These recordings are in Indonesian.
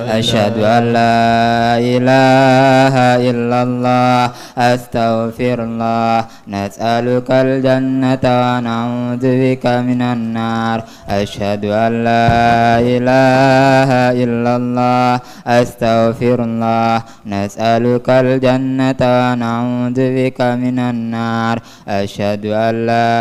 أشهد أن لا إله إلا الله أستغفر الله نسألك الجنة ونعوذ بك من النار أشهد أن لا إله إلا الله أستغفر الله نسألك الجنة ونعوذ بك من النار أشهد أن لا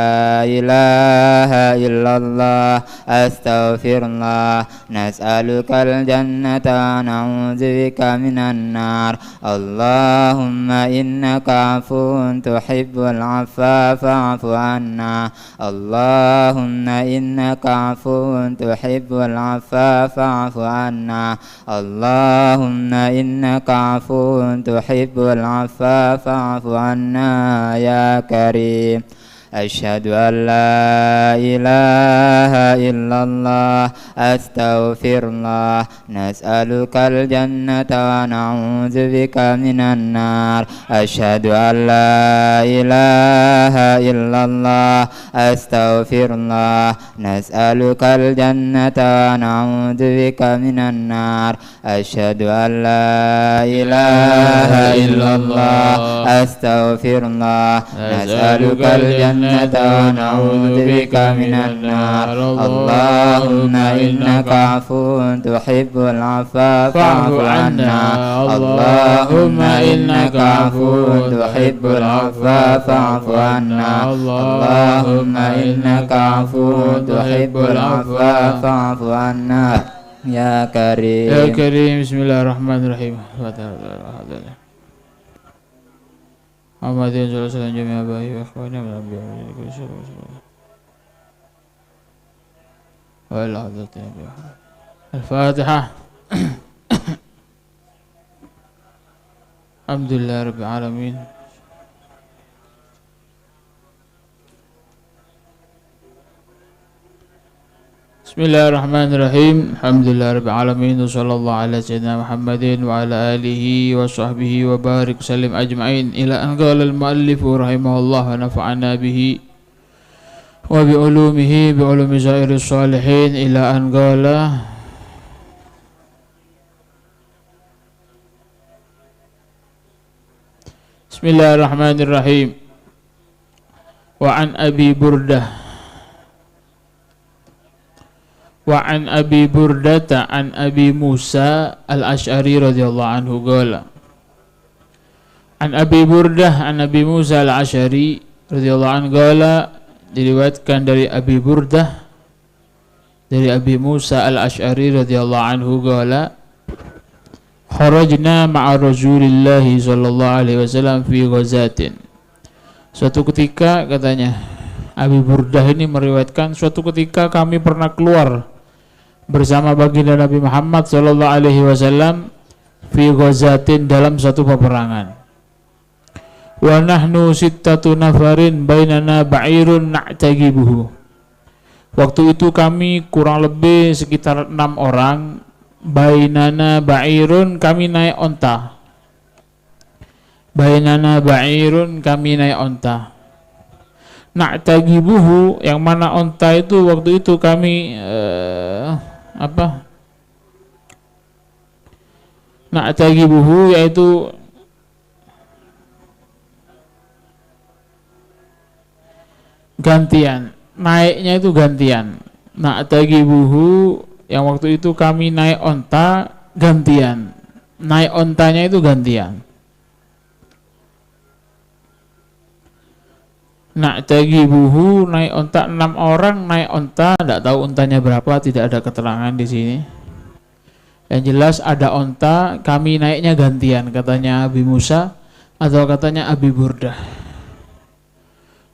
إله إلا الله أستغفر الله نسألك الجنة ونعوذ بك من النار اللهم إنك عفو تحب العفو فاعف عنا اللهم إنك عفو تحب العفو فاعف عنا اللهم إنك عفو تحب العفو فاعف عنا يا كريم أشهد أن لا إله إلا الله أستغفر الله نسألك الجنة ونعوذ بك من النار أشهد أن لا إله إلا الله أستغفر الله نسألك الجنة ونعوذ بك من النار أشهد أن لا إله إلا الله أستغفر الله نسألك الجنة ونعوذ بك من النار اللهم إنك عفو تحب العفو فاعف عنا اللهم إنك عفو تحب العفو فاعف عنا اللهم إنك عفو تحب العفو فاعف عنا يا كريم يا كريم بسم الله الرحمن الرحيم محمد صلى الله عليه وسلم جميع آبائه وإخوانه من الأنبياء والملائكة وإلى حضرة الفاتحة الحمد لله رب العالمين Bismillahirrahmanirrahim. Alhamdulillah rabbil alamin wa sallallahu ala sayyidina Muhammadin wa ala alihi wa sahbihi wa barik sallim ajma'in ila an qala al-muallif rahimahullah wa nafa'ana bihi wa bi ulumihi bi ulumi sairis salihin ila an qala Bismillahirrahmanirrahim. Wa an Abi Burdah wa an Abi Burdata an Abi Musa al-Ash'ari radhiyallahu anhu qala an Abi Burdah an Abi Musa al-Ash'ari radhiyallahu anhu qala diriwayatkan dari Abi Burdah dari Abi Musa al-Ash'ari radhiyallahu anhu qala kharajna ma'a Rasulillah sallallahu alaihi wasallam fi ghazatin. Suatu ketika katanya Abi Burdah ini meriwayatkan suatu ketika kami pernah keluar bersama baginda Nabi Muhammad sallallahu alaihi wasallam fi ghazatin dalam satu peperangan. Wa nahnu sittatu nafarin bainana ba'irun na'tagibuhu. Waktu itu kami kurang lebih sekitar 6 orang. Bainana ba'irun, kami naik onta. Bainana ba'irun, kami naik onta. Na'tagibuhu, yang mana onta itu waktu itu kami Na'tagibuhu yaitu gantian, naiknya itu gantian. Na'tagibuhu, yang waktu itu kami naik onta gantian, naik ontanya itu gantian. Na'tagibuhu, naik onta 6 orang naik onta, tidak tahu ontanya berapa, tidak ada keterangan di sini. Yang jelas ada onta, kami naiknya gantian, katanya Abi Musa atau katanya Abi Burdah.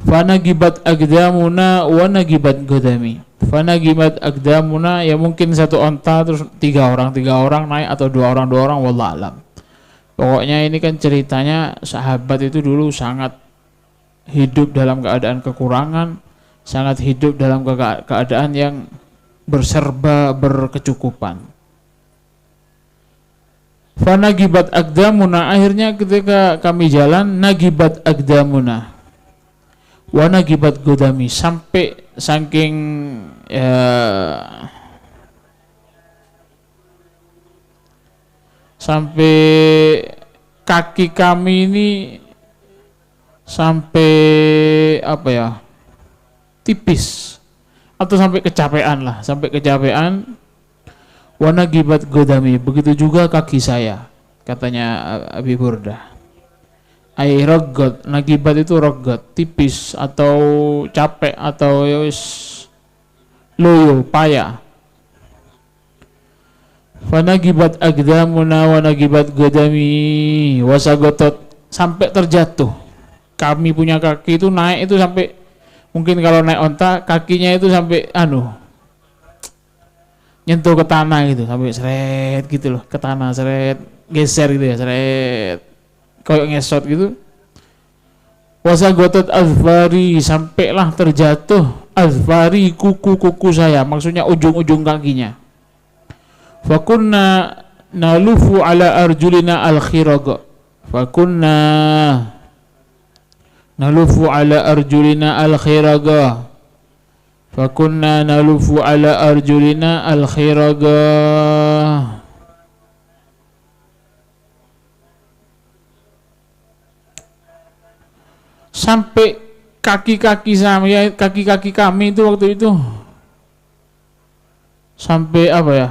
Fanagibat agdamuna wa nagibat godami. Fanagibat agdamuna, ya mungkin satu onta terus 3 orang naik atau 2 orang wallah alam. Pokoknya ini kan ceritanya sahabat itu dulu sangat hidup dalam keadaan kekurangan, sangat hidup dalam keadaan yang berserba berkecukupan. Fanagibat agdamuna, akhirnya ketika kami jalan nagibat agdamuna wa nagibat godami, sampai saking sampai kaki kami ini sampai apa ya, tipis atau sampai kecapean lah, sampai kecapean. Wana gibat godami, begitu juga kaki saya, katanya Abi Burdah. Ai rogot, nagibat itu rogot, tipis atau capek atau loyo, payah. Fanagibat agdamuna wa nagibat godami wasagotot, sampai terjatuh. Kami punya kaki itu naik itu sampai, mungkin kalau naik onta kakinya itu sampai nyentuh ke tanah gitu, sampai seret gitu loh, ke tanah seret, geser gitu ya, seret kayak ngesot gitu. Wasagotot azfari, sampailah terjatuh azfari, kuku-kuku saya, maksudnya ujung-ujung kakinya. Fakunna nalufu ala arjulina al-khiraga, fakunna nalufu ala arjulina al-khiraga, fakunna nalufu ala arjulina al-khiraga. Sampai kaki-kaki kami itu waktu itu sampai apa ya,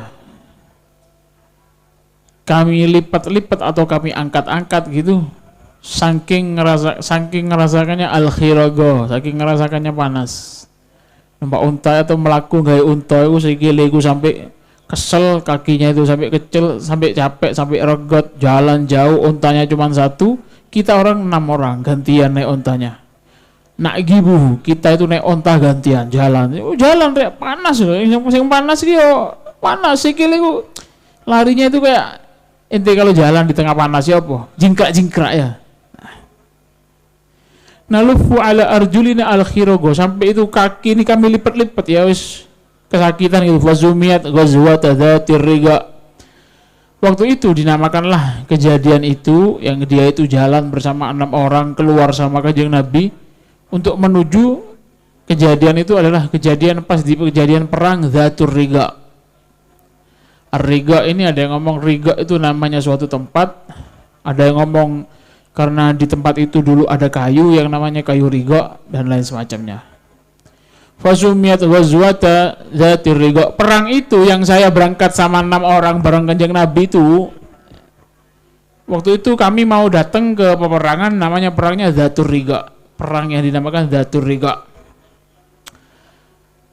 kami lipat-lipat atau kami angkat-angkat gitu, saking ngerasakannya al-khiraga, saking ngerasakannya panas. Nampak unta atau melaku gaya unta itu sikiliku sampai kesel, kakinya itu sampai kecil, sampai capek, sampai regot, jalan jauh, untanya cuma satu, kita orang 6 orang gantian naik untanya. Nak gibu, kita itu naik unta gantian jalan. Jalan rek panas loh, yang panas dia panas, sikiliku larinya itu kayak ente kalau jalan di tengah panas ya apa? Jingkrak-jingkrak ya. Nalufu ala arjulina al-khirago, sampai itu kaki ini kami lipat-lipat ya wis kesakitan gitu. Fazumiyat ghazwat dzatir riga. Waktu itu dinamakanlah kejadian itu yang dia itu jalan bersama 6 orang keluar sama Kanjeng Nabi untuk menuju kejadian itu adalah kejadian pas di kejadian perang Dzatur Riga. Ar-Riga ini ada yang ngomong Riga itu namanya suatu tempat, ada yang ngomong karena di tempat itu dulu ada kayu yang namanya kayu Riga dan lain semacamnya. Fasumiyat ghazwata Dzatir Riga. Perang itu yang saya berangkat sama 6 orang bareng Kanjeng Nabi itu, waktu itu kami mau datang ke peperangan namanya perangnya Dzatur Riga. Perang yang dinamakan Dzatur Riga.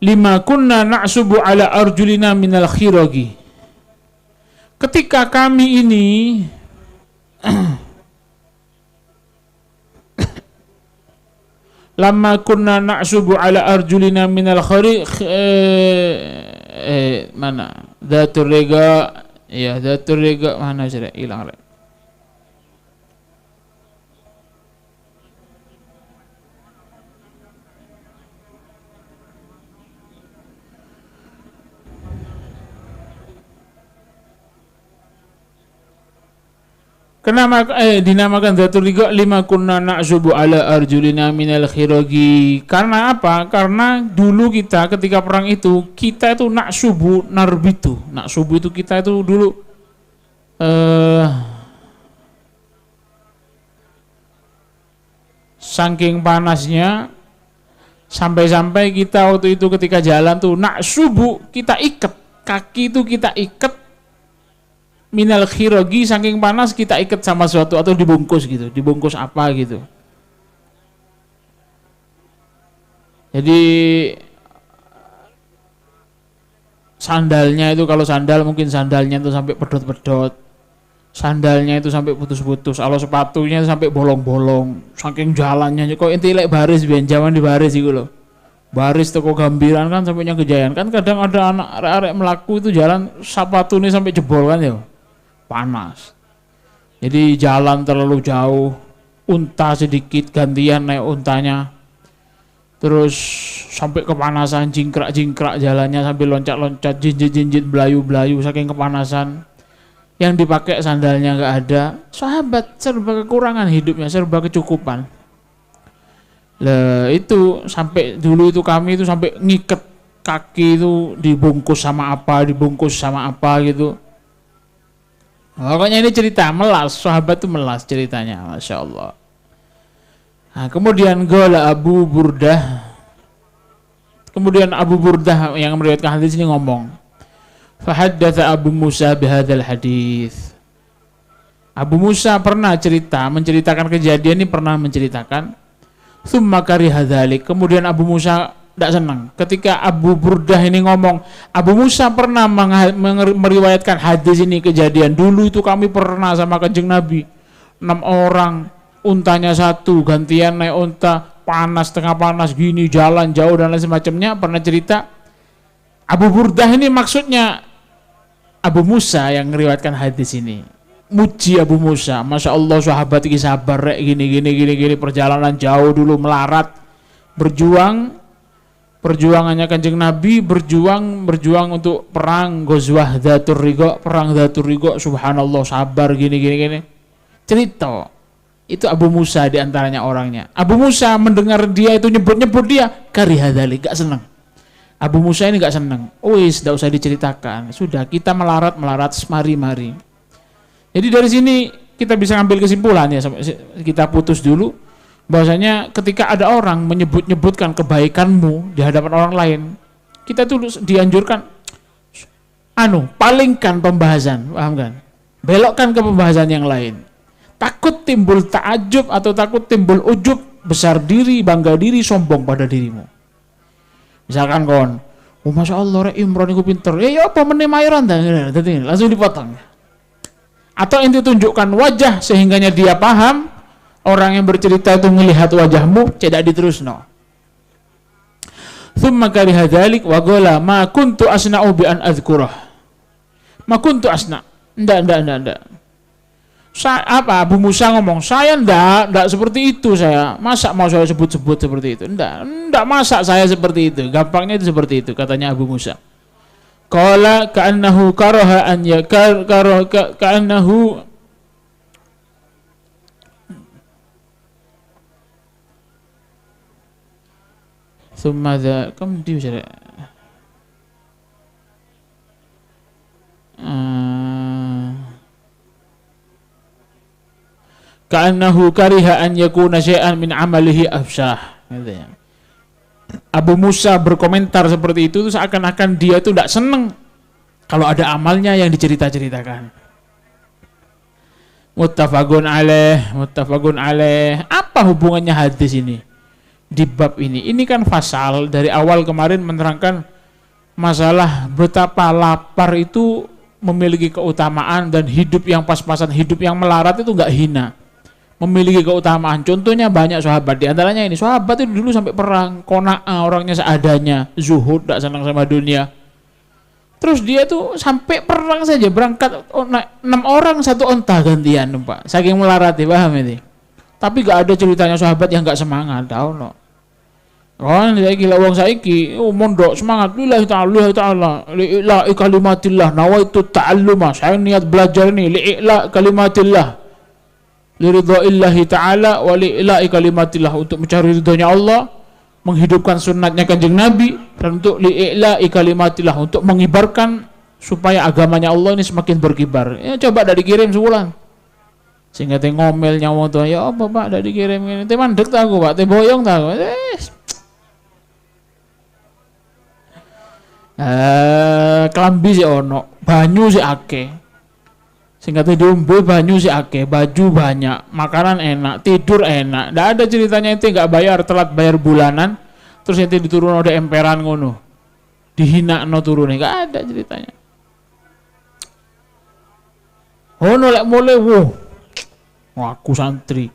Lima kunna na'subu ala arjulina minal khiragi. Ketika kami ini lama kunna na'subu ala arjulina minal khari mana Dzatur Riga ya, Dzatur Riga mana sudah hilang. Kenapa dinamakan Dzatur Riga? Lima kunna na'subu ala arjulina minal khiragi. Karena apa? Karena dulu kita ketika perang itu kita itu na'subu narbitu. Na'subu itu kita itu dulu saking panasnya sampai-sampai kita waktu itu ketika jalan tuh na'subu, kita ikat kaki itu, kita ikat minal khiragi, saking panas kita ikat sama sesuatu atau dibungkus gitu, dibungkus apa gitu. Jadi sandalnya itu, kalau sandal mungkin sandalnya itu sampai pedot-pedot, sandalnya itu sampai putus-putus, kalau sepatunya itu sampai bolong-bolong, saking jalannya kok inti lek baris biyen zaman di baris iku lho. Baris toko Gambiran kan sampai nyang Kejayaan kan, kadang ada anak arek-arek melaku itu jalan sepatunya sampai jebol kan ya. Panas. Jadi jalan terlalu jauh, unta sedikit gantian naik untanya. Terus sampai kepanasan, jingkrak-jingkrak jalannya sambil loncat-loncat, jinjit-jinjit, belayu-belayu saking kepanasan. Yang dipakai sandalnya enggak ada. Sahabat serba kekurangan hidupnya, serba kecukupan. Lah itu sampai dulu itu kami itu sampai ngiket kaki itu dibungkus sama apa gitu. Pokoknya ini cerita melas, sahabat itu melas ceritanya, masya Allah. Nah, kemudian gola Abu Burdah. Kemudian Abu Burdah yang meriwayatkan hadis ini ngomong, fahaddatsa Abu Musa bihadzal hadis. Abu Musa pernah menceritakan kejadian ini, pernah menceritakan. Tsumma kariha dzalik. Kemudian Abu Musa tidak senang ketika Abu Burdah ini ngomong, Abu Musa pernah meriwayatkan hadis ini kejadian. Dulu itu kami pernah sama Kanjeng Nabi 6 orang, untanya 1, gantian naik unta, panas tengah panas gini, jalan jauh dan lain semacamnya, pernah cerita. Abu Burdah ini maksudnya Abu Musa yang meriwayatkan hadis ini. Muji Abu Musa, masya Allah sahabat ini sabar rek, gini perjalanan jauh dulu melarat, perjuangannya Kanjeng Nabi, berjuang untuk perang Ghazwah Dzatur Riqa, perang Dzatur Riqa, subhanallah sabar gini. Cerita itu Abu Musa diantaranya orangnya. Abu Musa mendengar dia itu nyebut dia kariha dzalik, gak senang. Abu Musa ini gak senang. Wis, tidak usah diceritakan. Sudah kita melarat mari. Jadi dari sini kita bisa ambil kesimpulan ya, kita putus dulu bahwasanya ketika ada orang menyebutkan kebaikanmu di hadapan orang lain, kita tuh dianjurkan palingkan pembahasan, paham kan? Belokkan ke pembahasan yang lain. Takut timbul ta'ajub atau takut timbul ujub, besar diri, bangga diri, sombong pada dirimu. Misalkan kon, masya Allah rek Imron iku pinter, ya apa meneh mayoran langsung dipotong. Atau ente tunjukkan wajah sehingganya dia paham, orang yang bercerita itu melihat wajahmu, tidak diterusno. Tsumma kariha dzalik wa qala ma kuntu asna'u bi an adzkurah. Ma kuntu asna. Ndak. Abu Musa ngomong, saya ndak seperti itu saya. Masa mau saya sebut-sebut seperti itu? Ndak masa saya seperti itu. Gampangnya itu seperti itu katanya Abu Musa. Qala ka'annahu karaha an ka'annahu thumma dha kam diujar ka'annahu kariha an yakuna syai'an min amalihi afsah. Abu Musa berkomentar seperti itu seakan-akan dia itu tidak senang kalau ada amalnya yang dicerita-ceritakan. Muttafaqun alaih. Apa hubungannya hadis ini di bab ini? Ini kan fasal dari awal kemarin menerangkan masalah betapa lapar itu memiliki keutamaan dan hidup yang pas-pasan, hidup yang melarat itu enggak hina, memiliki keutamaan. Contohnya banyak sahabat, di antaranya ini sahabat itu dulu sampai perang, qanaah, orangnya seadanya, zuhud, tidak senang sama dunia. Terus dia tuh sampai perang saja berangkat 6 orang 1 onta gantian, Pak. Saking melarati, paham ini. Tapi gak ada ceritanya sahabat yang gak semangat, tahu no. Kan saiki lek wong saiki mondok semangat lillahi ta'ala li'ila kalimatillah, nawaitu ta'alluma, saya niat belajar ini li'ila kalimatillah, liridha'illahi ta'ala wa li'ila'i kalimatillah, untuk mencari ridhonya Allah, menghidupkan sunnatnya Kanjeng Nabi, dan untuk li'ila'i kalimatillah, untuk mengibarkan supaya agamanya Allah ini semakin berkibar. Ya coba dak dikirim sebulan. Sehingga te ngomel nyawa tuh, ya apa Pak dak dikirim ini. Te mandek ta aku, Pak, te boyong ta aku. Kelambi sih ono, banyu sih akeh. Sehingga diombe banyu sih akeh, baju banyak, makanan enak, tidur enak. Ndak ada ceritanya itu enggak bayar, telat bayar bulanan, terus ente diturun ada emperan ngono. Dihina no turune, enggak ada ceritanya. Ono lek mulai aku santri,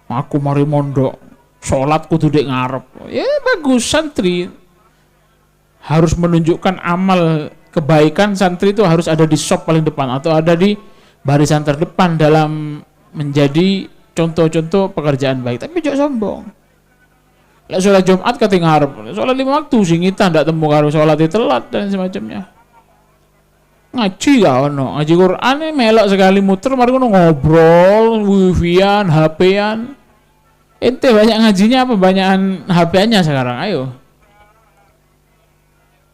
aku mari mondok, salat kudu dek ngarep. Ya bagus, santri harus menunjukkan amal kebaikan. Santri itu harus ada di sop paling depan atau ada di barisan terdepan dalam menjadi contoh-contoh pekerjaan baik. Tapi jangan sombong. Lek sholat Jumat kate ngarep, sholat 5 waktu sing kita ndak temu karo sholat telat dan semacamnya. Ngaji gak ono, ngaji Quran melok sekali muter mari ngono ngobrol, wifian, HP-an. Ente banyak ngajinya apa banyakan HP-nya sekarang? Ayo.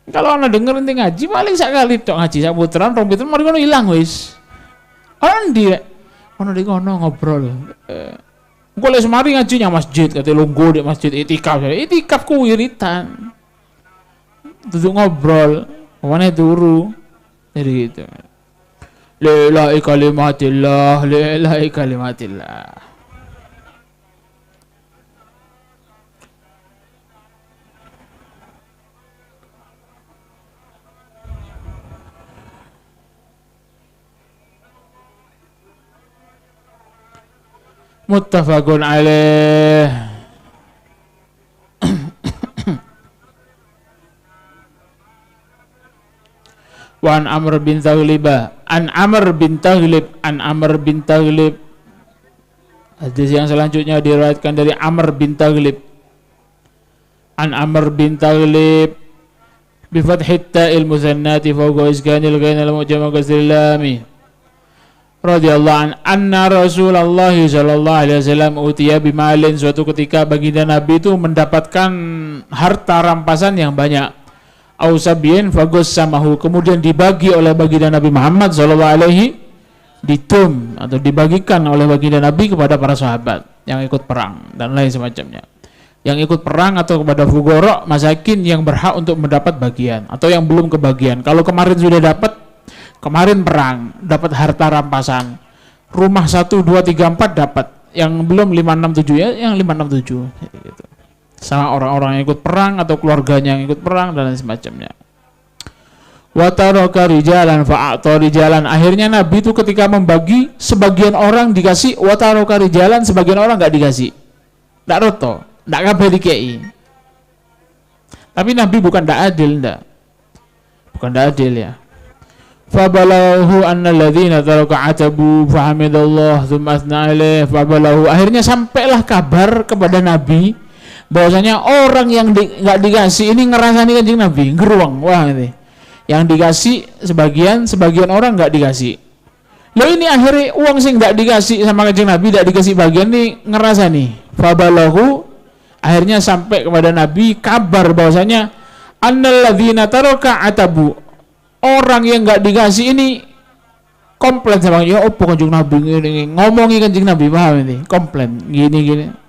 Kalau ana denger ente ngaji paling sekali tok ngaji sak puteran, rong puteran mari ngono ilang wis. Andi ono di kono ngobrol. Engko lek semari ngajinya masjid, kate lungguh di masjid itikaf. Itikaf ku wiritan. Duduk ngobrol, mana turu. Jadi gitu. La ilaha kalimatillah, la ilaha kalimatillah. Muttafaqun alaih. Wa an Amr bin Taghlib, an Amr bin Taghlib. Hadis yang selanjutnya diriwayatkan dari Amr bin Taghlib. An Amr bin Taghlib bi fathit ta'il musannati fawqa iskanil ghainal mu'jam kasril lam. Radhiyallahu an anna Rasulullah sallallahu alaihi wasallam utiya bimalin, suatu ketika baginda Nabi itu mendapatkan harta rampasan yang banyak. Ausabiyin fagossamahu, kemudian dibagi oleh baginda Nabi Muhammad sallallahu alaihi ditum atau dibagikan oleh baginda Nabi kepada para sahabat yang ikut perang dan lain semacamnya. Yang ikut perang atau kepada fuqara masakin yang berhak untuk mendapat bagian atau yang belum kebagian. Kalau kemarin sudah dapat, kemarin perang dapat harta rampasan, rumah 1, 2, 3, 4 dapat, yang belum 5, 6, 7 ya yang 5, 6, 7 gitu. Sama orang-orang yang ikut perang atau keluarganya yang ikut perang dan lain semacamnya. Wa taraka rijalan fa'ata rijalan, akhirnya Nabi itu ketika membagi, sebagian orang dikasih, wa taraka rijalan, sebagian orang enggak dikasih. Enggak roto, enggak kabeh dikei. Tapi Nabi bukan enggak adil, enggak. Bukan enggak adil ya. Fabalahu anna alladhina taraka atabu fahamidallah tsumma asna alaih fabalahu, akhirnya sampailah kabar kepada Nabi bahwasanya orang yang enggak dikasih ini ngerasani Kanjeng Nabi, geruang, wah ini. Yang dikasih sebagian orang enggak dikasih. Loh ini akhirnya uang sing enggak dikasih sama Kanjeng Nabi, enggak dikasih bagian nih ngerasani. Fabalahu, akhirnya sampai kepada Nabi kabar bahwasanya annalladzina taraka atabu, orang yang enggak dikasih ini komplain sama, ya opo Kanjeng Nabi ini ngomongi Kanjeng Nabi, paham ini, komplain gini.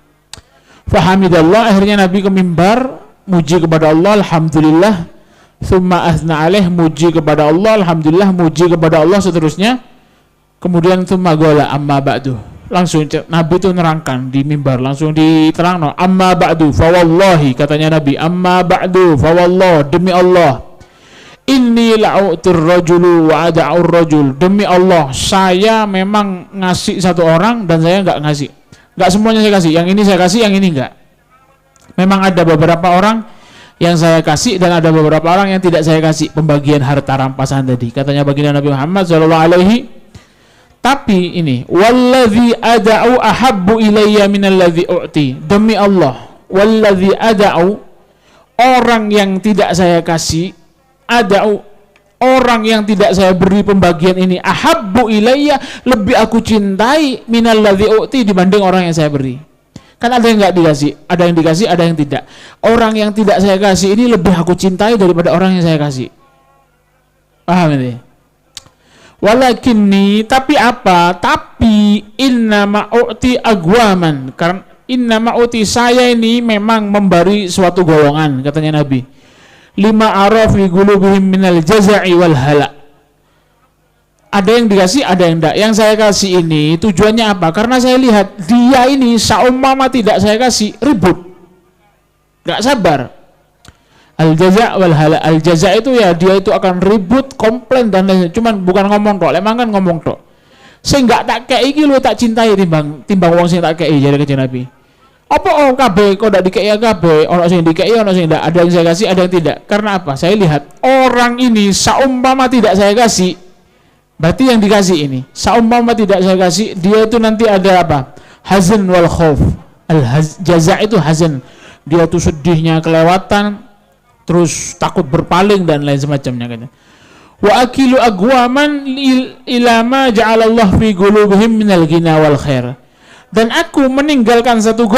Fahamidallah, akhirnya Nabi ke mimbar muji kepada Allah, alhamdulillah, tsumma asna alaih, muji kepada Allah, alhamdulillah, muji kepada Allah seterusnya. Kemudian tsumma qala amma ba'du, langsung Nabi itu nerangkan di mimbar, langsung diterangno amma ba'du fa wallahi, katanya Nabi, amma ba'du fa wallah, demi Allah, inni la'utir rajulu wa ada'ur rajul, demi Allah saya memang ngasih satu orang dan saya enggak ngasih. Enggak semuanya saya kasih, yang ini saya kasih, yang ini enggak. Memang ada beberapa orang yang saya kasih dan ada beberapa orang yang tidak saya kasih pembagian harta rampasan tadi, katanya baginda Nabi Muhammad sallallahu alaihi. Tapi ini wallazi ada'u ahabbu ilayya minalladzi u'ti, demi Allah, wallazi ada'u, orang yang tidak saya kasih, ada'u, orang yang tidak saya beri pembagian ini, ahabbu ilayya, lebih aku cintai minalladzi u'ti, dibanding orang yang saya beri. Kan ada yang enggak dikasih, ada yang dikasih, ada yang tidak. Orang yang tidak saya kasih ini lebih aku cintai daripada orang yang saya kasih. Paham ini? Walakinni, tapi apa? Tapi inna ma'u'ti agwaman, karena inna ma'u'ti, saya ini memang memberi suatu golongan, katanya Nabi, lima arafi qulubihim minal jaza'i wal hala. Ada yang dikasih, ada yang enggak. Yang saya kasih ini tujuannya apa? Karena saya lihat dia ini saumpama tidak saya kasih ribut, enggak sabar. Al jaza' wal hala, al jaza' itu ya dia itu akan ribut, komplain dan lain-lain. Cuman bukan ngomong tok, lemang kan ngomong tok. Sing enggak tak kei iki lu tak cintai timbang wong sing tak kei, jare Kanjeng Nabi. Apa kabeh kok ndak dikei kabeh, ono sing dikei ono sing ndak, ada yang saya kasih ada yang tidak. Karena apa? Saya lihat orang ini saumpama tidak saya kasih, berarti yang dikasih ini saumpama tidak saya kasih, dia itu nanti ada apa? Hazan wal khauf. Jaza' itu hazan, dia tuh sedihnya kelewatan, terus takut berpaling dan lain semacamnya katanya. Wa akilu agwaman ila ma ja'alallah fi qulubihim minal ghina wal khair. Dan aku meninggalkan satu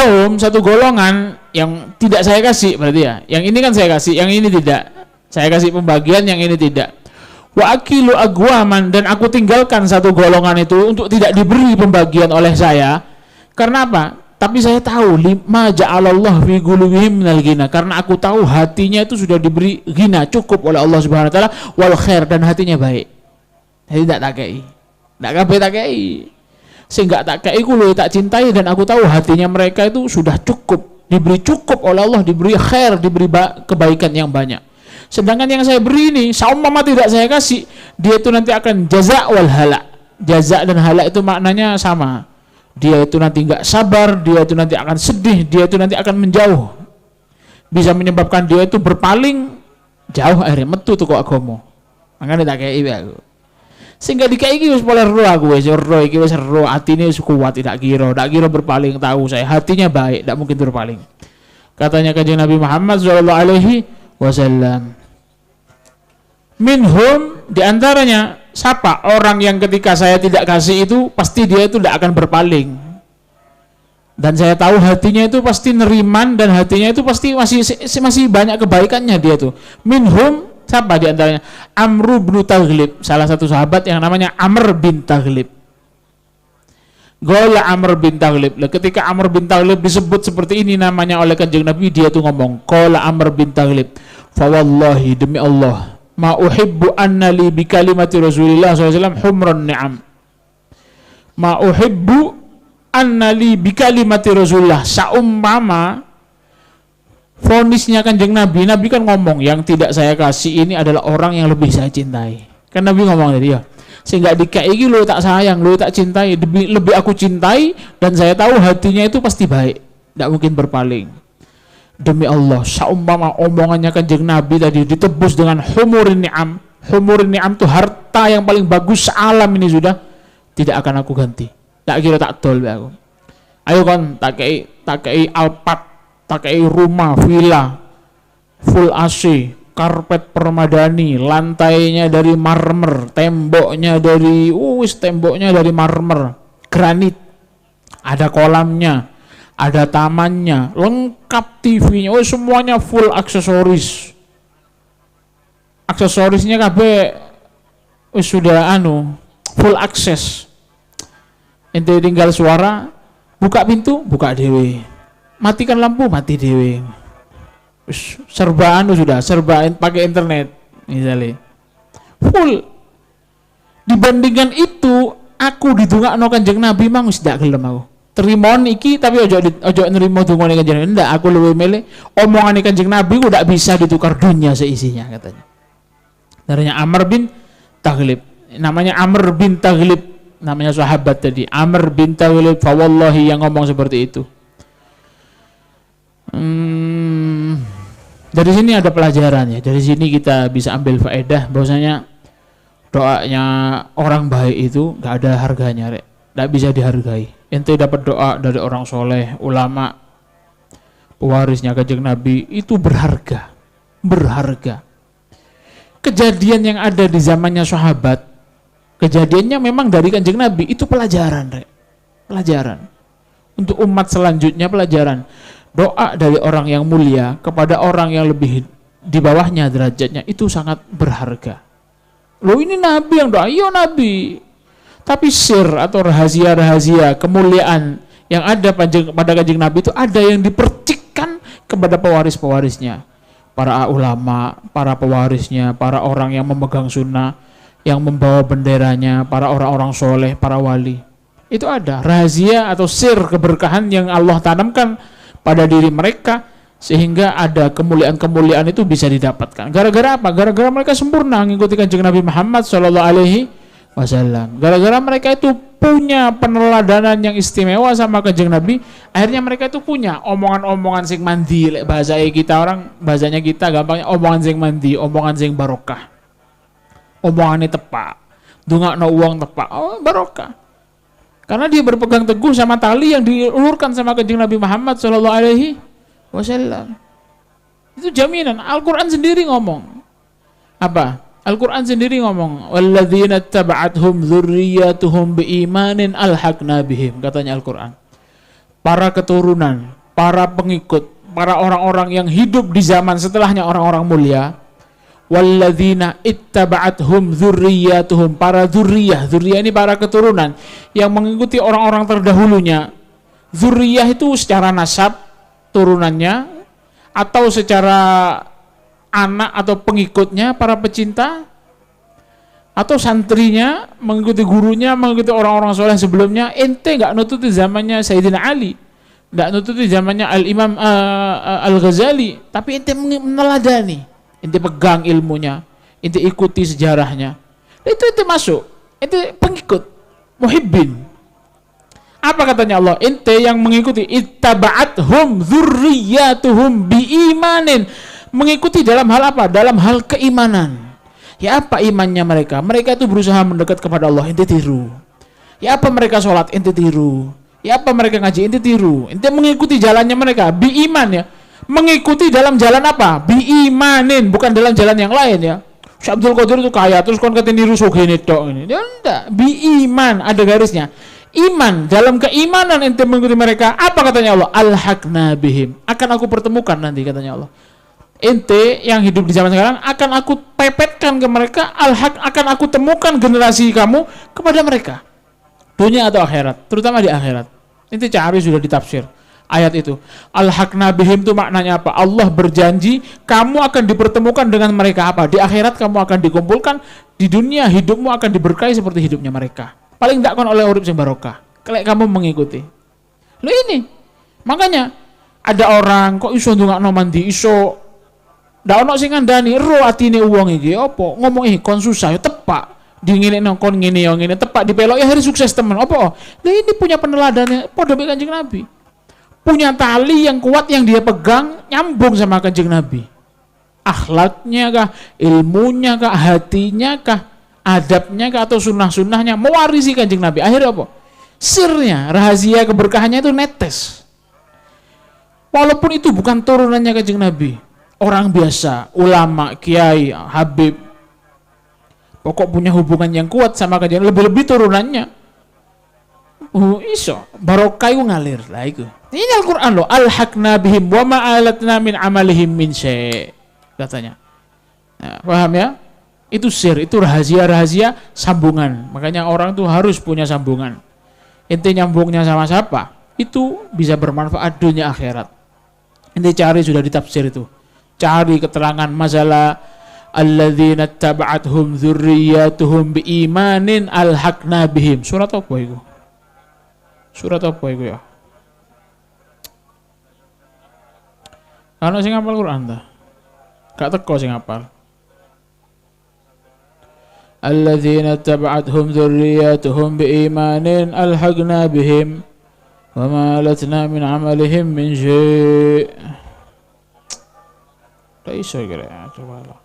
golongan yang tidak saya kasih, berarti ya. Yang ini kan saya kasih, yang ini tidak. Saya kasih pembagian, yang ini tidak. Wa akilu agwaman, dan aku tinggalkan satu golongan itu untuk tidak diberi pembagian oleh saya. Karena apa? Tapi saya tahu lima ja'alallah fi qulubihim minal ghina, karena aku tahu hatinya itu sudah diberi ghina, cukup oleh Allah Subhanahu wa taala, wal khair, dan hatinya baik. Jadi tak takei. Tak kabeh takei. Sing gak takei ku luwih tak cintai, dan aku tahu hatinya mereka itu sudah cukup, diberi cukup oleh Allah, diberi khair, diberi kebaikan yang banyak. Sedangkan yang saya beri ini, saumpama tidak saya kasih, dia itu nanti akan jaza wal halak. Jaza dan halak itu maknanya sama. Dia itu nanti nggak sabar, dia itu nanti akan sedih, dia itu nanti akan menjauh. Bisa menyebabkan dia itu berpaling jauh, akhirnya metu tuh kok agama. Makanya tak kayak aku. Sehingga dikai iki wis pola ro aku wis ro iki wis ro, atine wis kuat, tidak kira berpaling, tahu saya hatinya baik, tidak mungkin berpaling. Katanya Kanjeng Nabi Muhammad sallallahu alaihi wasallam, minhum, diantaranya siapa orang yang ketika saya tidak kasih itu pasti dia itu tidak akan berpaling, dan saya tahu hatinya itu pasti neriman, dan hatinya itu pasti masih banyak kebaikannya dia tuh. Minhum, siapa diantaranya? Amr bin Taghlib, salah satu sahabat yang namanya Amr bin Taghlib. Gola Amr bin Taghlib. Ketika Amr bin Taghlib disebut seperti ini namanya oleh Kanjeng Nabi, dia tuh ngomong, Qala Amr bin Taghlib, fa wallahi, demi Allah, ma uhibbu anna li bi kalimati Rasulillah SAW humran ni'am. Ma uhibbu anna li bi kalimati Rasulillah, saumpama fonisnya Kanjeng Nabi. Nabi kan ngomong, yang tidak saya kasih ini adalah orang yang lebih saya cintai. Kan Nabi ngomong tadi ya, sehingga dikai iki lo tak sayang, lo tak cintai, lebih aku cintai, dan saya tahu hatinya itu pasti baik, tidak mungkin berpaling. Demi Allah, saumpama omongannya Kanjeng Nabi tadi ditebus dengan humurin ni'am. Humurin ni'am itu harta yang paling bagus alam ini, sudah tidak akan aku ganti. Tak kira tak tol aku. Ayo kan, tak kei Alphard, tak kei rumah, villa, full AC, karpet permadani, lantainya dari marmer, temboknya dari marmer, granit, ada kolamnya, ada tamannya, lengkap TV-nya, semuanya full aksesoris. Aksesorisnya kabeh sudah full akses. Ente tinggal suara, buka pintu, buka dewe. Matikan lampu, mati dewe. Serba serba pakai internet misalnya. Full. Dibandingkan itu, aku didongakno Kanjeng Nabi mang wis ndak gelem aku. Terima iki tapi ojo nerima dungane Kanjeng Nabi. Ndak, aku luwih milih omongane Kanjeng Nabi ku ndak bisa ditukar dunia seisinya, katanya. Namanya Amr bin Taghlib. Namanya Amr bin Taghlib, namanya sahabat tadi. Amr bin Taghlib, fa wallahi, yang ngomong seperti itu. Dari sini ada pelajaran ya. Dari sini kita bisa ambil faedah bahwasanya doanya orang baik itu enggak ada harganya, rek. Enggak bisa dihargai. Ente dapat doa dari orang soleh, ulama, pewarisnya Kanjeng Nabi, itu berharga. Kejadian yang ada di zamannya sahabat, kejadiannya memang dari Kanjeng Nabi, itu pelajaran, rek. Pelajaran. Untuk umat selanjutnya pelajaran. Doa dari orang yang mulia kepada orang yang lebih di bawahnya derajatnya, itu sangat berharga. Loh, ini Nabi yang doa, iya Nabi. Tapi sir atau rahasia-rahasia kemuliaan yang ada pada Kanjeng Nabi itu ada yang dipercikkan kepada pewaris-pewarisnya, para ulama, para pewarisnya, para orang yang memegang sunnah, yang membawa benderanya, para orang-orang soleh, para wali. Itu ada rahasia atau sir keberkahan yang Allah tanamkan pada diri mereka, sehingga ada kemuliaan-kemuliaan itu bisa didapatkan. Gara-gara apa? Gara-gara mereka sempurna mengikuti Kanjeng Nabi Muhammad sallallahu alaihi wasallam. Gara-gara mereka itu punya peneladanan yang istimewa sama Kanjeng Nabi, akhirnya mereka itu punya omongan-omongan sing mandi, bahasanya kita gampangnya omongan sing mandi, omongan sing barokah. Omongannya tepak, dungakno uang tepak, barokah. Karena dia berpegang teguh sama tali yang diulurkan sama Kanjeng Nabi Muhammad sallallahu alaihi wasallam. Itu jaminan. Al-Qur'an sendiri ngomong. Apa? Al-Quran sendiri ngomong, walladzina taba'athum dzurriyyatuhum biimanin alhaqna bihim, katanya Al-Quran. Para keturunan, para pengikut, para orang-orang yang hidup di zaman setelahnya orang-orang mulia, walladzina ittaba'athum dzurriyyatuhum, para dzurriyyah ini para keturunan yang mengikuti orang-orang terdahulunya. Dzurriyyah itu secara nasab turunannya, atau secara anak atau pengikutnya, para pecinta, atau santrinya, mengikuti gurunya, mengikuti orang-orang soleh sebelumnya. Ente nggak nututi zamannya Sayyidina Ali, nggak nututi zamannya Al-Imam Al-Ghazali, tapi ente meneladani, ente pegang ilmunya, ente ikuti sejarahnya. Itu ente masuk, ente pengikut, muhibbin. Apa katanya Allah? Ente yang mengikuti, ittaba'athum dzurriyyatuhum biimanin, mengikuti dalam hal apa? Dalam hal keimanan. Ya apa imannya mereka? Mereka itu berusaha mendekat kepada Allah, ente tiru. Ya apa mereka sholat, ente tiru. Ya apa mereka ngaji, ente tiru. Ente mengikuti jalannya mereka, bi-iman ya. Mengikuti dalam jalan apa? Bi-imanin, bukan dalam jalan yang lain ya. Syekh Abdul Qadir itu kaya, terus kon kate niru sugih tok ini. Ya enggak, bi-iman, ada garisnya. Iman, dalam keimanan ente mengikuti mereka. Apa katanya Allah? Alhaqna bihim, akan aku pertemukan nanti katanya Allah. Ente yang hidup di zaman sekarang akan aku pepetkan ke mereka, al-haq, akan aku temukan generasi kamu kepada mereka, dunia atau akhirat, terutama di akhirat. Ente cari, sudah ditafsir ayat itu. Al-haqna bihim itu maknanya apa? Allah berjanji kamu akan dipertemukan dengan mereka apa? Di akhirat kamu akan dikumpulkan, di dunia hidupmu akan diberkahi seperti hidupnya mereka. Paling tidak kon oleh urip sing barokah kalau kamu mengikuti. Lo ini makanya ada orang kok iso ndongakno mandi, iso ndak ono sing ngandani ro atine wong iki apa ngomong kon susah ya tepak dingin kon ngene yo ngene tepak dipelok ya hari sukses temen apa. Lah ini punya peneladannya padha mek Kanjeng Nabi, punya tali yang kuat yang dia pegang nyambung sama Kanjeng Nabi. Akhlaknya kah, ilmunya kah, hatinya kah, adabnya kah, atau sunnah-sunnahnya mewarisi Kanjeng Nabi. Akhirnya apa? Sirnya, rahasia keberkahannya itu netes. Walaupun itu bukan turunannya Kanjeng Nabi, orang biasa, ulama, kiai, habib, pokok punya hubungan yang kuat sama Kanjeng, lebih-lebih turunannya. Iso barokah ngalir lah itu. Ini Al-Qur'an loh. Alhaqna bihim wa ma'alatna min amalihim min syai', katanya. Nah, paham ya? Itu sir, itu rahasia-rahasia sambungan. Makanya orang tuh harus punya sambungan. Ente nyambungnya sama siapa? Itu bisa bermanfaat dunia akhirat. Ente cari, sudah ditafsir itu. Cari keterangan masalah alladzina taba'athum dzurriyyatuhum biimanin alhaqna bihim. Surat apa itu? Surat apa itu ya? Ana sing hafal Quran ta? Gak teko sing hafal. Alladzina taba'athum dzurriyyatuhum biimanin alhaqna bihim wa ma alatna min amalihim min syai'. Iso kira ya, coba lah.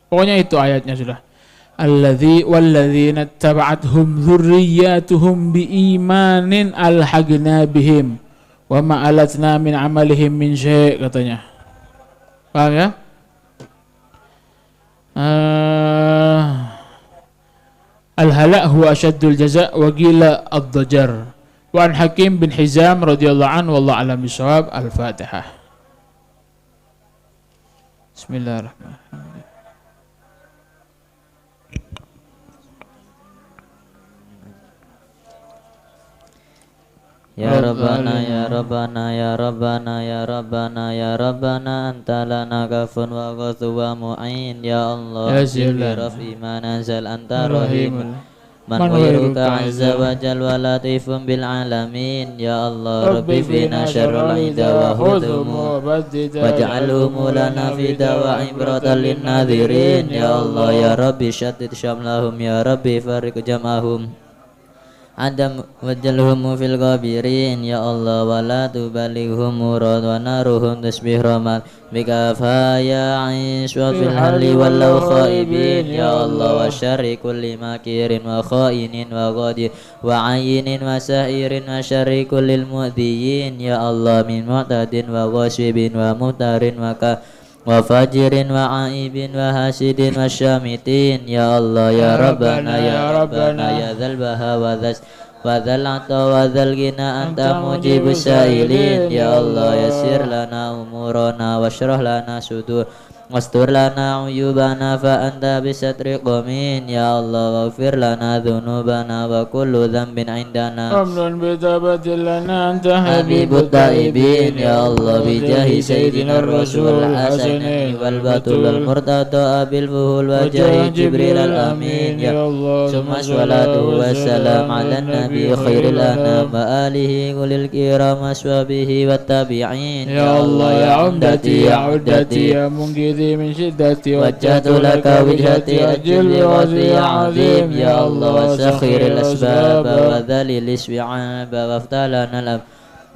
Pokoknya itu ayatnya sudah. Walladzina taba'athum dzurriyyatuhum biimanin alhaqna bihim wa ma alatna min amalihim min syai', katanya. Paham ya? Al-halak huwa asyaddul jaza' wa qila ad-dajar. Wa an Hakim bin Hizam radhiyallahu anhu wallahu a'lam bishawab. Al-Fatihah. Bismillahirrahmanirrahim. Ya Rabbana ya Rabbana ya Rabbana ya Rabbana ya Rabbana anta lana kafun wa ghadhu wa mu'in ya Allah ya rafi ma nazal anta rahim man ghairuka azza wa jal wa latifun bil alamin ya Allah rabbi fina syarrul ida wa hudhumu waj'alhum lana fi dawa ibratan lin nadhirin ya Allah ya rabbi syaddid syamlahum ya rabbi fariq jam'ahum Adam wajalhum fil ghabirin ya Allah wa la tubalighum murad wa naruhum tasbih rahmat bika fa ya aish wa fil hali walau khaibin ya Allah wa syarri kulli makirin wa khainin wa ghadi wa ayinin wa sa'irin wa syarri kullil mu'diyin ya Allah min mu'tadin wa ghasibin wa mutarin wa وفاجر وعائب وحاسد والشامتين يا الله يا ربنا يا ربنا يا ذا البهاء وذا العطاء وذا الغنى أنت مجيب السائلين يا الله يسر لنا أمورنا واشرح لنا صدور واستر لنا عيوبنا فأنت بستر قمين يا الله واغفر لنا ذنوبنا وكل ذنب عندنا أمن بتوبة لنا أنت حبيب التائبين يا الله بجاه سيدنا الرسول الحسن والبطول المرتضى أبي الفهول وجاه جبريل الأمين يا الله ثم الصلاة والسلام على النبي خير الأنام وآله كل الكرام وصحبه والتابعين يا الله يا عمدتي يا عدتي يا منجدي من شدتي وجهت لك وجهتي أجل بوصي عظيم يا الله وسخر الأسباب وذلل الشعاب وافتح لنا الأب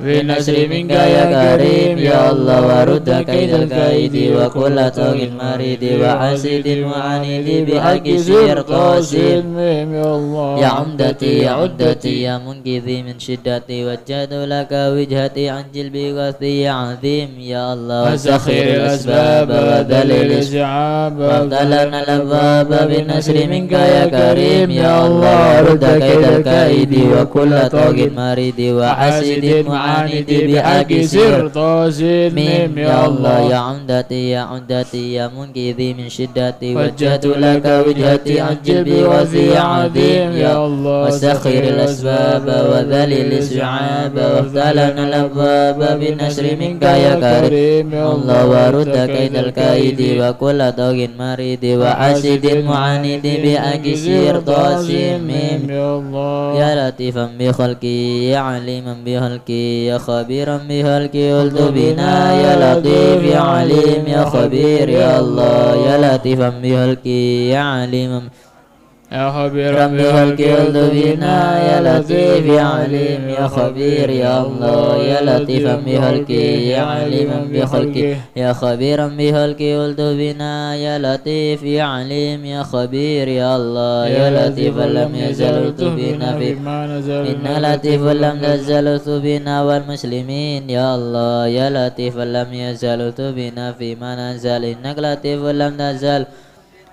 بنصر منك يا كريم يا الله ورد كيد الكائد وكل طاغ مريد وحاسد وعنيد بحق سير قاسم يا الله يا عمدتي يا عدتي يا منقذي من شدتي وجهت لك وجهتي عن جلبي وثي عظيم يا الله وسخر الأسباب وذلل الشعاب وافتح لنا الأبواب بالنصر منك يا كريم يا الله رد كيد الكائد وكل طاغ مريد وحاسد وعنيد بحق سر طاسد يا الله يا عمدتي يا عدتي يا منقذي من شدتي وجهت لك وجهتي عن جلبي وذي عظيم يا الله وسخر الأسباب وذلل الشعاب وافتح لنا الأبواب بالنصر منك يا كريم يا الله ورد كيد الكائد وكل طاغ مريد وحاسد معاند بحق سر طاسم يا الله يا لطيفا بخلقي يا عليما بخلقي يا خبيرا بخلقي قلت بنا يا لطيف يا عليم يا خبير يا الله يا لطيفا بخلقي يا عليما يا خبيرا بخلقي قلت بنا يا لطيف يا عليم يا خبير يا الله يا لطيفا بخلقي يا عليما بخلقي يا خبيرا بخلقي قلت بنا يا لطيف يا عليم يا خبير يا الله يا لطيفا لم يزل بنا في إن لطيف لم تزل بنا والمسلمين يا الله يا لطيفا لم يزل بنا فيما نزل إنك لطيف لم تزل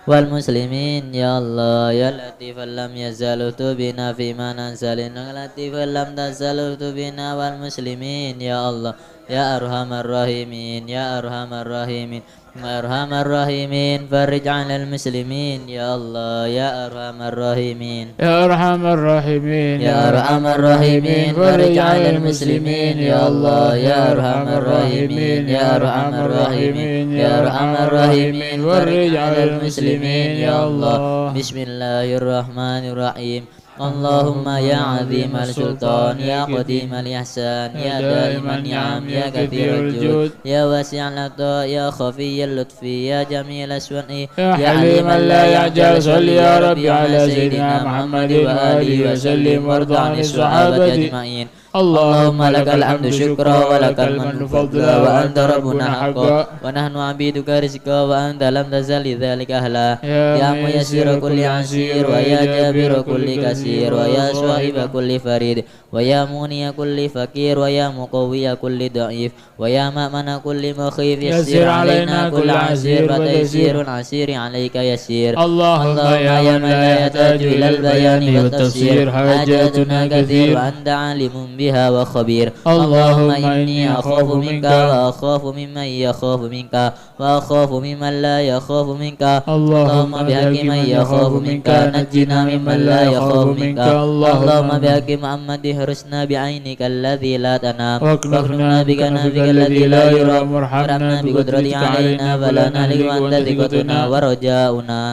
والمسلمين يا الله يا لطيفا لم يزل بنا فيما ننزل إنك لطيفا لم تزل بنا والمسلمين يا الله يا أرحم الراحمين يا أرحم الراحمين يا أرحم الراحمين فرج عن المسلمين يا الله يا أرحم الراحمين يا أرحم الراحمين يا أرحم الراحمين فرج عن المسلمين يا الله يا أرحم الراحمين يا أرحم الراحمين يا أرحم الراحمين فرج عن المسلمين يا الله بسم الله الرحمن الرحيم اللهم يا عظيم السلطان يا قديم الإحسان يا دائم النعم يا كثير الجود يا واسع العطاء يا خفي اللطف يا جميل الصنع يا حليما لا يعجل صل يا ربي على سيدنا محمد وآله وسلم وارض عن الصحابة أجمعين اللهم لك الحمد شكرا ولك المن فضلا وأنت ربنا حقا ونحن عبيدك رزقا وأنت لم تزل لذلك أهلا يا ميسر كل عسير ويا جابر كل كثير ويا صاحب كل فريد ويا موني كل فقير ويا مقوي كل ضعيف ويا مأمن كل مخيف يسر علينا كل عسير وتيسير عسير عليك يسير اللهم يا من لا يحتاج إلى البيان والتفسير حاجاتنا كثير وأنت عالم بها وخبير اللهم إني أخاف منك وأخاف ممن يخاف منك وأخاف ممن لا يخاف منك اللهم بحق من يخاف منك نجنا ممن لا يخاف منك اللهم بحق محمد احرسنا بعينك الذي لا تنام واكنفنا بكنفك الذي لا يرام وارحمنا بقدرتك علينا فلا نهلك وأنت ثقتنا ورجاؤنا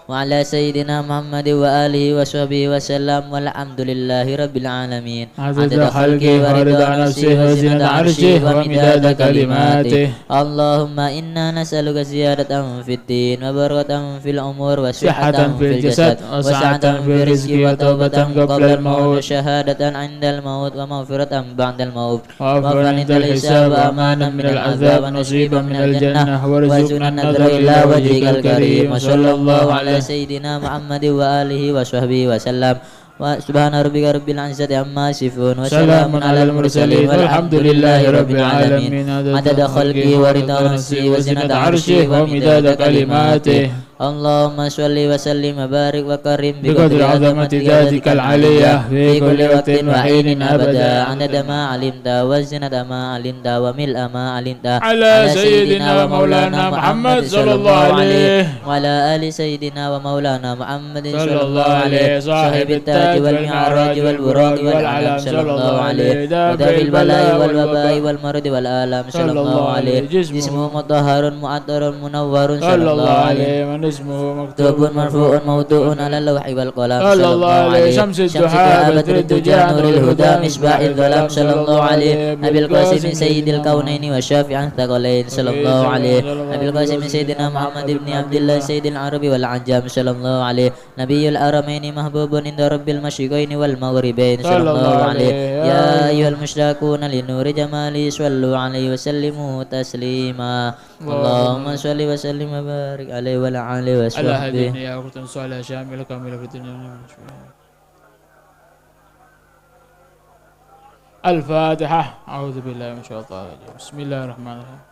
وعلى سيدنا محمد وآله وصحبه وسلم والحمد لله رب العالمين عدد خلقه ورضا نفسه وزنة عرشه ومداد كلماته اللهم إنا نسألك زيادة في الدين وبركة في الأمور وصحة في الجسد وسعة في الرزق وتوبة قبل الموت وشهادة عند الموت ومغفرة بعد الموت وعفوا عند الحساب وأمانا من العذاب ونصيبا من الجنة وارزقنا النظر إلى وجهك الكريم وصلى الله على سيدنا محمد وآله وصحبه وسلم Wa subhana rabbika rabbil izzati amma yasifun wa Salamun salamun alal mursalin walhamdulillahi rabbil alamin. Adada khalqi wa rida nafsi wa zinata arsyih wa midada kalimatih. Allahumma sholli wa sallim wa barik wa karim bi qadri azamati dzatikal aliyah fi kulli waqtin wa hinin abada. Adada ma alimta wa zinata ma alimta wa mil'a ma alimta ala sayyidina wa maulana Muhammad sallallahu alaihi wa ala ali sayyidina wa maulana Muhammadin sallallahu alaihi sahibit taj wal mi'raj wal buraq wal alam sallallahu alaihi dabil balai wal wabai wal marad wal alam sallallahu alaihi jismu mutahharun mu'attarun munawwarun sallallahu alaihi ismuhu maktubun marfu'un mawdu'un ala lawhi wal qalam sallallahu alaihi syamsul duha badrul duja nurul huda misbahil dhalam sallallahu alaihi nabil qasim sayyidil kaunaini wa syafi'an thaqalain sallallahu alaihi nabil qasim sayyidina Muhammad ibn Abdullah sayyidil arabi wal ajam sallallahu alaihi nabiyul aramaini mahbubun inda rabbil masyriqaini wal maghribain sallallahu alaihi ya ayyuhal musyrikuna li nuri jamali sallu alaihi wa sallimu taslima Allahumma sholli wa sallim wa barik alaihi wa ala alihi wa sahbihi. Ya qurtan salih syamil kamil fi dunya. Al-Fatihah. A'udzu billahi minasyaitonir rajim. Bismillahirrahmanirrahim.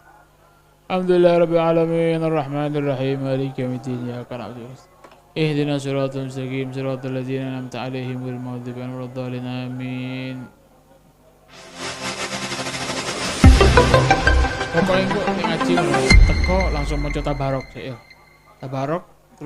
Alhamdulillahi rabbil alamin arrahmanir rahim maliki yaumiddin iyyaka na'budu wa iyyaka ihdinas siratal mustaqim siratal ladzina an'amta 'alaihim ghairil maghdubi 'alaihim waladdallin amin. Pokoknya gue ngaji teko langsung maca tabarok sih ya. Tabarok